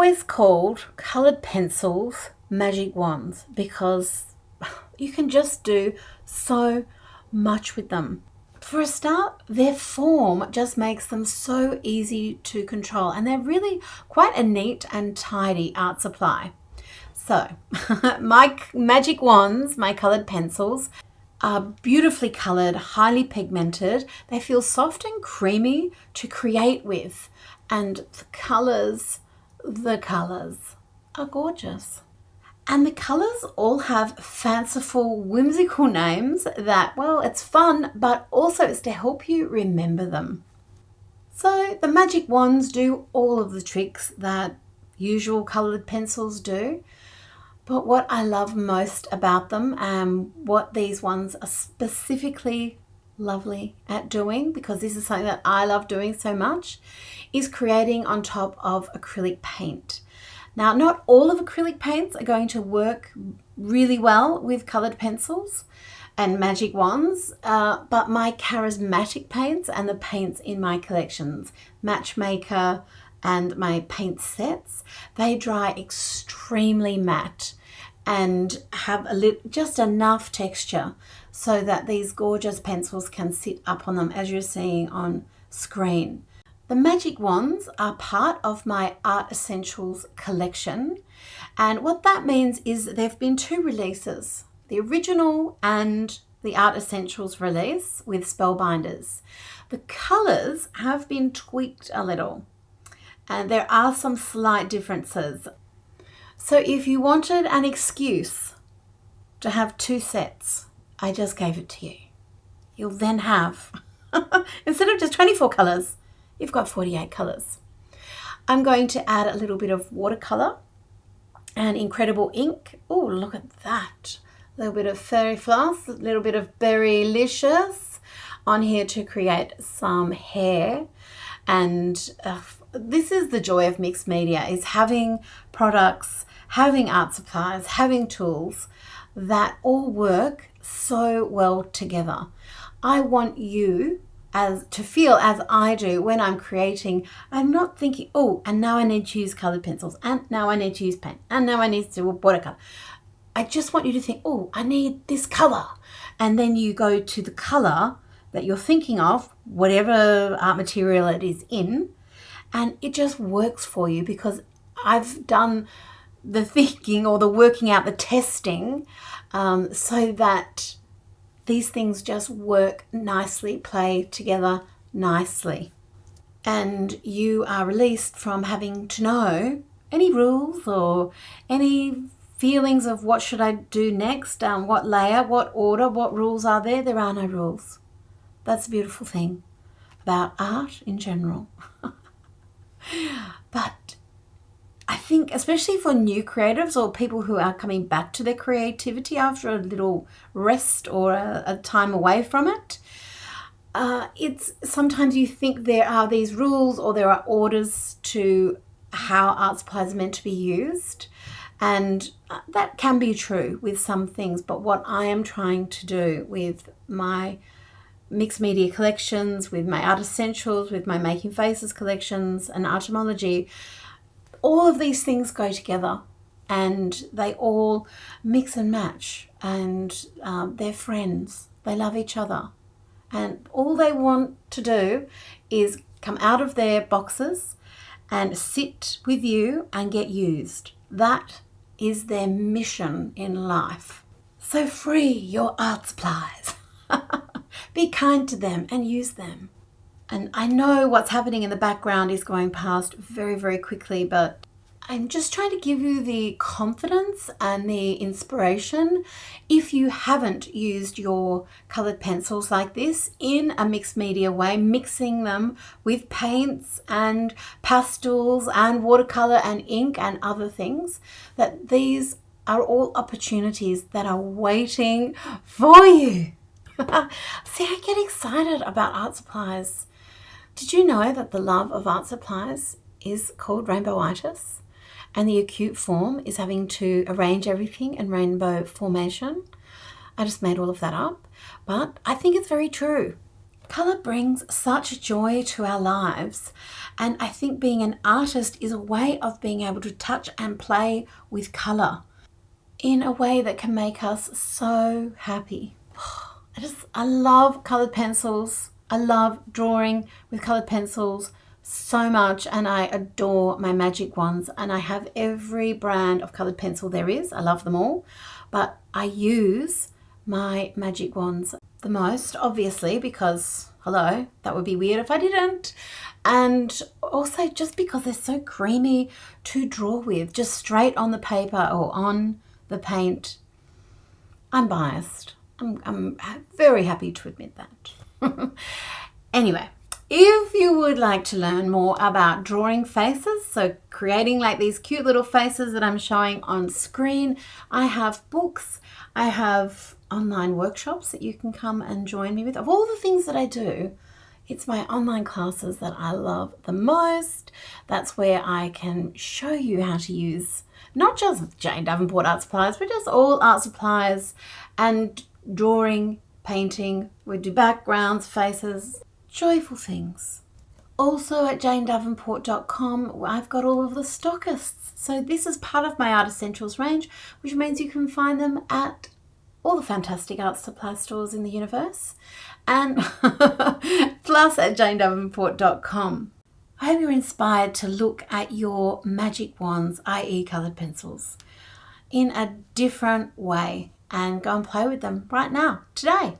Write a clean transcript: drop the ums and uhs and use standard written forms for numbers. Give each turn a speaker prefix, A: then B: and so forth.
A: always called coloured pencils magic wands because you can just do so much with them. For a start, their form just makes them so easy to control, and they're really quite a neat and tidy art supply. So my magic wands, my coloured pencils, are beautifully coloured, highly pigmented. They feel soft and creamy to create with, and the colours are gorgeous. And the colours all have fanciful, whimsical names that, well, it's fun, but also it's to help you remember them. So the magic wands do all of the tricks that usual coloured pencils do. But what I love most about them, and what these ones are specifically lovely at doing, because this is something that I love doing so much, is creating on top of acrylic paint. Now, not all of acrylic paints are going to work really well with coloured pencils and magic wands, but my charismatic paints and the paints in my collections, Matchmaker and my paint sets, they dry extremely matte and have just enough texture so that these gorgeous pencils can sit up on them, as you're seeing on screen. The magic wands are part of my Art Essentials collection, and what that means is there have been 2 releases, the original and the Art Essentials release with Spellbinders. The colours have been tweaked a little, and there are some slight differences. So if you wanted an excuse to have 2 sets, I just gave it to you. You'll then have, instead of just 24 colours, you've got 48 colours. I'm going to add a little bit of watercolour and incredible ink. Oh, look at that. A little bit of fairy floss, a little bit of Berrylicious on here to create some hair. And this is the joy of mixed media, is having products, having art supplies, having tools that all work so well together. I want you to feel as I do when I'm creating. I'm not thinking, oh, and now I need to use coloured pencils, and now I need to use paint, and now I need to do watercolour. I just want you to think, oh, I need this colour. And then you go to the colour that you're thinking of, whatever art material it is in, and it just works for you because I've done the thinking or the working out, the testing, so that these things just work nicely, play together nicely. And you are released from having to know any rules or any feelings of what should I do next, what layer, what order, what rules are there. There are no rules. That's a beautiful thing about art in general. But I think especially for new creatives or people who are coming back to their creativity after a little rest or a time away from it, it's sometimes you think there are these rules or there are orders to how art supplies are meant to be used, and that can be true with some things. But what I am trying to do with my mixed media collections, with my Art Essentials, with my Making Faces collections and Artemology, all of these things go together and they all mix and match, and they're friends. They love each other, and all they want to do is come out of their boxes and sit with you and get used. That is their mission in life. So free your art supplies. Be kind to them and use them. And I know what's happening in the background is going past very, very quickly, but I'm just trying to give you the confidence and the inspiration. If you haven't used your coloured pencils like this in a mixed media way, mixing them with paints and pastels and watercolour and ink and other things, that these are all opportunities that are waiting for you. See, I get excited about art supplies. Did you know that the love of art supplies is called rainbowitis? And the acute form is having to arrange everything in rainbow formation. I just made all of that up, but I think it's very true. Colour brings such joy to our lives, and I think being an artist is a way of being able to touch and play with colour in a way that can make us so happy. I love coloured pencils. I love drawing with coloured pencils so much, and I adore my magic wands, and I have every brand of coloured pencil there is. I love them all, but I use my magic wands the most, obviously, because hello, that would be weird if I didn't, and also just because they're so creamy to draw with, just straight on the paper or on the paint. I'm biased. I'm very happy to admit that. Anyway, if you would like to learn more about drawing faces, so creating like these cute little faces that I'm showing on screen, I have books, I have online workshops that you can come and join me with. Of all the things that I do, it's my online classes that I love the most. That's where I can show you how to use not just Jane Davenport art supplies, but just all art supplies and drawing, painting. We do backgrounds, faces, joyful things. Also at janedavenport.com, I've got all of the stockists. So this is part of my Art Essentials range, which means you can find them at all the fantastic art supply stores in the universe, and plus at janedavenport.com. I hope you're inspired to look at your magic wands, i.e. coloured pencils, in a different way and go and play with them right now, today.